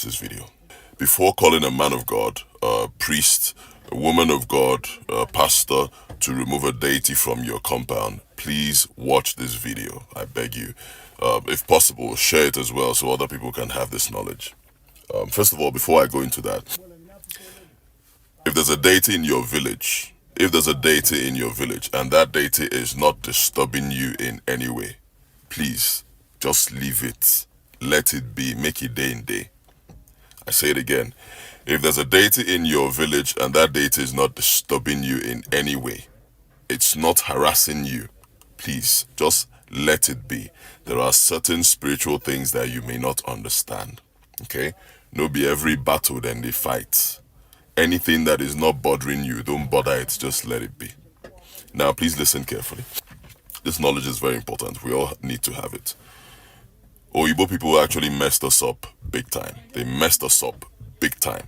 this video. Before calling a man of God, a priest, a woman of God, a pastor to remove a deity from your compound, please watch this video. I beg you. If possible, share it as well so other people can have this knowledge. First of all, before I go into that, if there's a deity in your village, and that deity is not disturbing you in any way, please just leave it. Let it be. Make it day in day. I say it again. If there's a deity in your village and that deity is not disturbing you in any way, it's not harassing you, please just let it be. There are certain spiritual things that you may not understand. Okay? No be every battle then they fight. Anything that is not bothering you, don't bother it, just let it be. Now, please listen carefully. This knowledge is very important. We all need to have it. Oyibo people actually messed us up big time. They messed us up big time.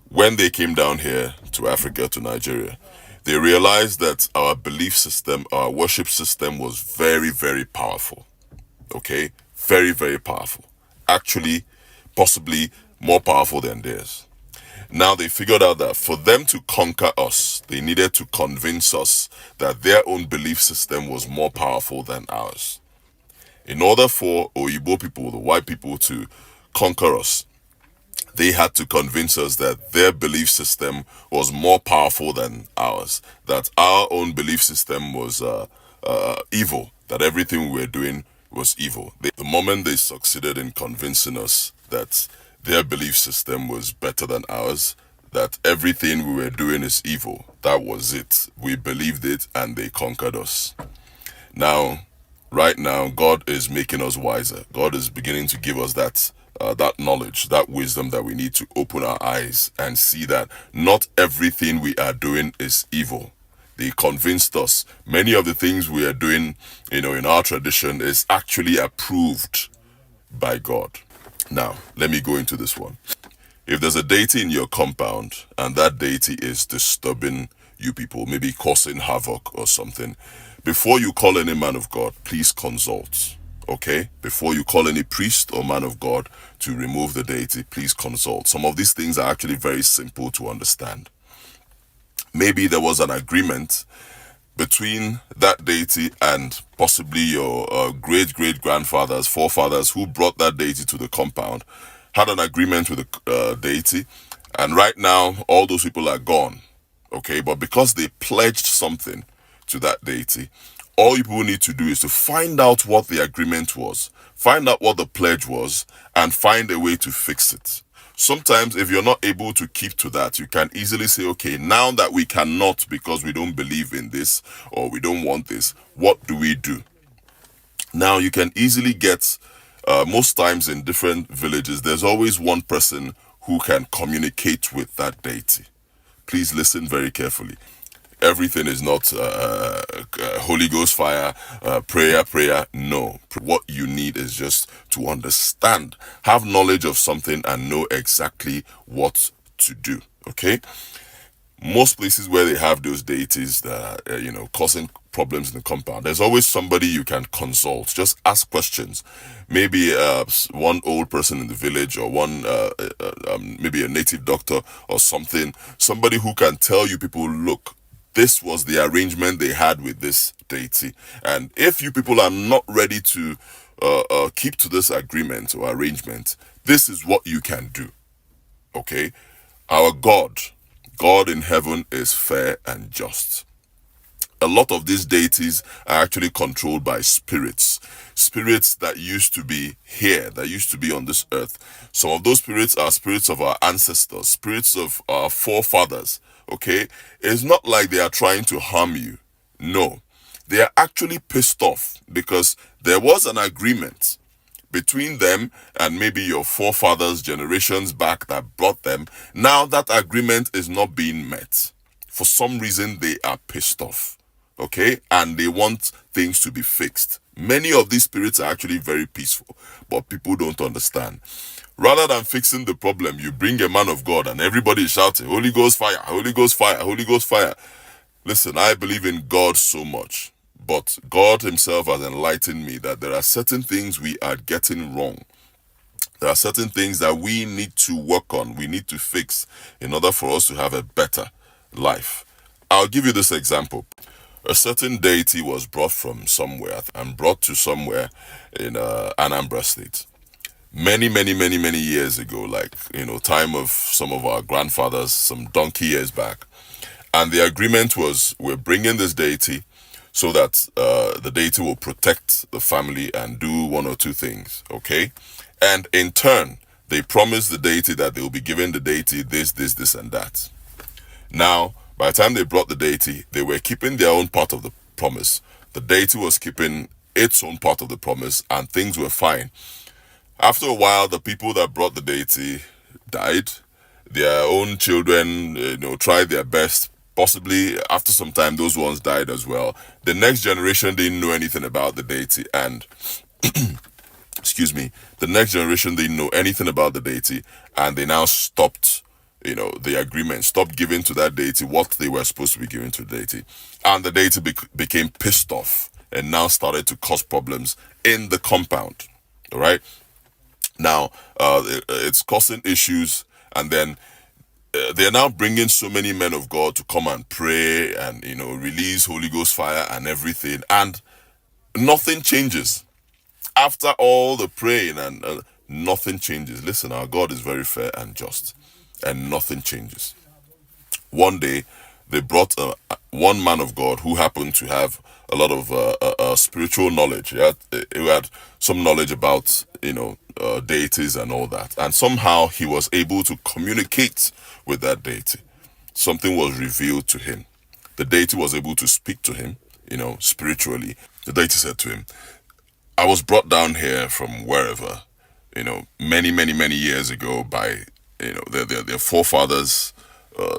When they came down here to Africa, to Nigeria, they realized that our belief system, our worship system was very, very powerful. Okay? Very, very powerful. Actually, possibly more powerful than theirs. Now they figured out that for them to conquer us, they needed to convince us that their own belief system was more powerful than ours. In order for Oyibo people, the white people, to conquer us, they had to convince us that their belief system was more powerful than ours, that our own belief system was evil, that everything we were doing was evil. The moment they succeeded in convincing us that their belief system was better than ours, that everything we were doing is evil, that was it. We believed it and they conquered us. Now, right now, God is making us wiser. God is beginning to give us that knowledge, that wisdom that we need to open our eyes and see that not everything we are doing is evil. They convinced us many of the things we are doing, in our tradition is actually approved by God. Now, let me go into this one. If there's a deity in your compound and that deity is disturbing you people, maybe causing havoc or something, before you call any man of God, please consult. Okay? Before you call any priest or man of God to remove the deity, please consult. Some of these things are actually very simple to understand. Maybe there was an agreement between that deity and possibly your great-great-grandfathers, forefathers who brought that deity to the compound, had an agreement with the deity, and right now all those people are gone. Okay, but because they pledged something to that deity, all you people need to do is to find out what the agreement was, find out what the pledge was, and find a way to fix it. Sometimes if you're not able to keep to that, you can easily say, okay, now that we cannot because we don't believe in this or we don't want this, what do we do? Now you can easily get, most times in different villages, there's always one person who can communicate with that deity. Please listen very carefully. Everything is not Holy Ghost fire, prayer. No. What you need is just to understand, have knowledge of something and know exactly what to do. Okay? Most places where they have those deities that are, causing problems in the compound, there's always somebody you can consult. Just ask questions. Maybe one old person in the village or one, maybe a native doctor or something. Somebody who can tell you people, look, this was the arrangement they had with this deity. And if you people are not ready to keep to this agreement or arrangement, this is what you can do. Okay? Our God in heaven is fair and just. A lot of these deities are actually controlled by spirits that used to be here, that used to be on this earth. Some of those spirits are spirits of our ancestors, spirits of our forefathers. Okay, it's not like they are trying to harm you. No, they are actually pissed off because there was an agreement between them and maybe your forefathers generations back that brought them. Now that agreement is not being met. For some reason, they are pissed off. Okay, and they want things to be fixed. Many of these spirits are actually very peaceful, but people don't understand. Rather than fixing the problem, you bring a man of God and everybody is shouting, Holy Ghost fire, Holy Ghost fire, Holy Ghost fire. Listen, I believe in God so much, but God himself has enlightened me that there are certain things we are getting wrong. There are certain things that we need to work on, we need to fix in order for us to have a better life. I'll give you this example. A certain deity was brought from somewhere and brought to somewhere in Anambra State. Many years ago, like, time of some of our grandfathers, some donkey years back. And the agreement was, we're bringing this deity so that the deity will protect the family and do one or two things, okay? And in turn, they promised the deity that they will be giving the deity this, and that. Now, by the time they brought the deity, they were keeping their own part of the promise. The deity was keeping its own part of the promise, and things were fine. After a while, the people that brought the deity died. Their own children, tried their best. Possibly after some time, those ones died as well. The next generation didn't know anything about the deity, and excuse me, the next generation didn't know anything about the deity, and they now stopped, the agreement, stopped giving to that deity what they were supposed to be giving to the deity, and the deity became pissed off and now started to cause problems in the compound. All right. Now, it's causing issues, and then they're now bringing so many men of God to come and pray and, release Holy Ghost fire and everything, and nothing changes. After all the praying and nothing changes. Listen, our God is very fair and just, and nothing changes. One day, they brought one man of God who happened to have a lot of spiritual knowledge. He had some knowledge about, deities and all that. And somehow he was able to communicate with that deity. Something was revealed to him. The deity was able to speak to him, spiritually. The deity said to him, I was brought down here from wherever, many years ago by, their forefathers,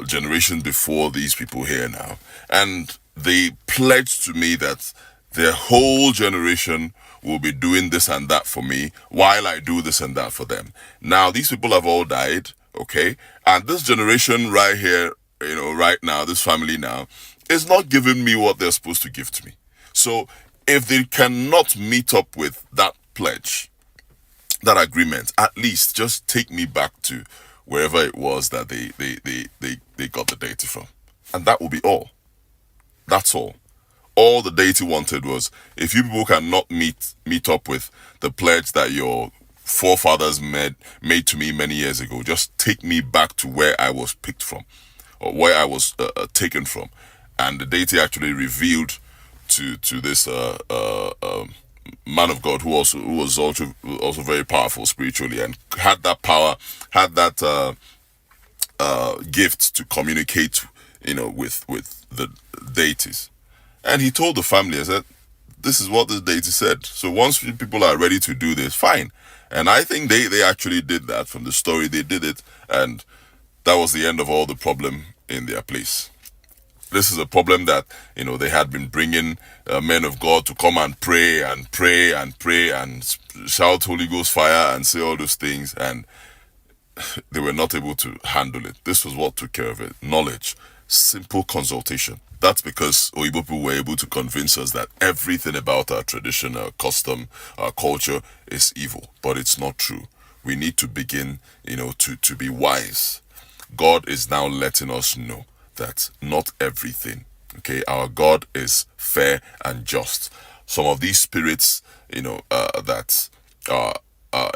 generations before these people here now. And they pledged to me that their whole generation will be doing this and that for me while I do this and that for them. Now, these people have all died, okay? And this generation right here, right now, this family now, is not giving me what they're supposed to give to me. So, if they cannot meet up with that pledge, that agreement, at least just take me back to wherever it was that they got the deity from. And that will be all. That's all. All the deity wanted was, if you people cannot meet up with the pledge that your forefathers made to me many years ago, just take me back to where I was picked from, or where I was taken from. And the deity actually revealed to this man of God who was also very powerful spiritually, and had that power, had that gift to communicate, with the deities. And he told the family, I said, this is what the deity said. So once people are ready to do this, fine. And I think they actually did that. From the story, they did it, and that was the end of all the problem in their place. This is a problem that, they had been bringing men of God to come and pray and pray and pray and shout Holy Ghost fire and say all those things, and they were not able to handle it. This was what took care of it. Knowledge, simple consultation. That's because Oyibo people were able to convince us that everything about our tradition, our custom, our culture is evil. But it's not true. We need to begin, to be wise. God is now letting us know that not everything, okay, our God is fair and just. Some of these spirits, that are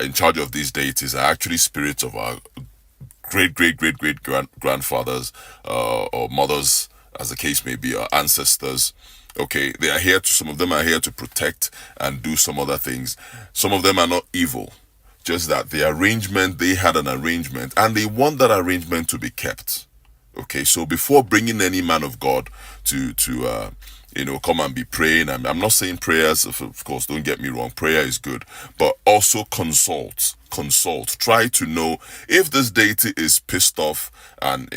in charge of these deities are actually spirits of our great grandfathers, or mothers, as the case may be, our ancestors. Okay, they are here some of them are here to protect and do some other things. Some of them are not evil, just that they had an arrangement, and they want that arrangement to be kept. Okay, so before bringing any man of God to come and be praying, I'm not saying prayers, of course, don't get me wrong, prayer is good, but also consult, try to know if this deity is pissed off and,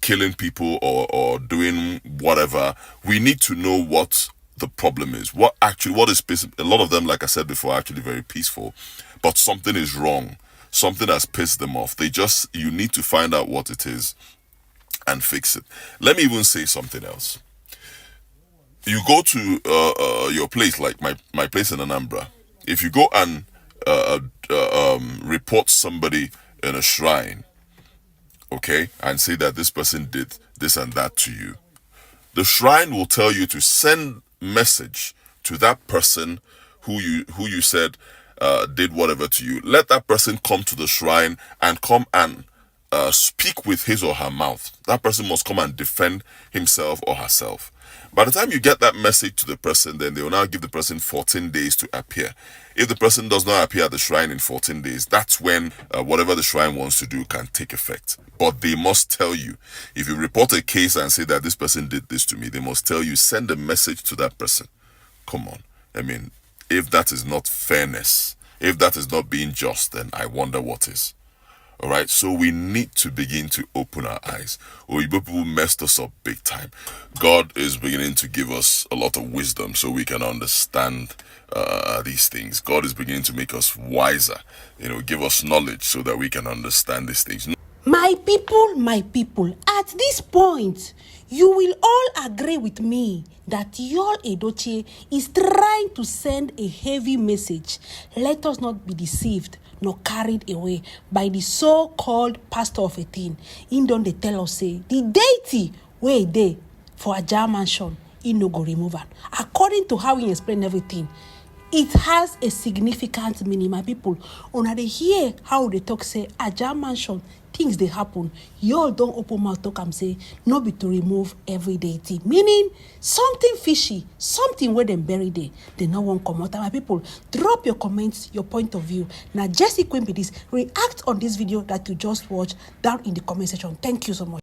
killing people or doing whatever. We need to know what the problem is, what is pissing. A lot of them, like I said before, are actually very peaceful, but something is wrong, something has pissed them off. You need to find out what it is and fix it. Let me even say something else. You go to your place, like my place in Anambra. If you go and report somebody in a shrine, okay, and say that this person did this and that to you, the shrine will tell you to send message to that person who you said did whatever to you. Let that person come to the shrine and come and speak with his or her mouth. That person must come and defend himself or herself. By the time you get that message to the person, then they will now give the person 14 days to appear. If the person does not appear at the shrine in 14 days, that's when whatever the shrine wants to do can take effect. But they must tell you. If you report a case and say that this person did this to me, they must tell you, send a message to that person. Come on. I mean, if that is not fairness, if that is not being just, then I wonder what is. All right, so we need to begin to open our eyes. Oyibo people messed us up big time. God is beginning to give us a lot of wisdom so we can understand these things. God is beginning to make us wiser, give us knowledge so that we can understand these things. My people, at this point, you will all agree with me that Yul Edochie is trying to send a heavy message. Let us not be deceived nor carried away by the so-called pastor of a thing. In don they tell us, say, the deity where they for Ajah mansion, he no go remove am. According to how he explained everything, it has a significant meaning. My people, una dey hear how they talk, say Ajah mansion, things they happen. You all don't open mouth talk and say no be to remove every deity, meaning something fishy, something where them bury there. They no one come out. My people, drop your comments, your point of view. Now Jesse Queen be this, react on this video that you just watched down in the comment section. Thank you so much.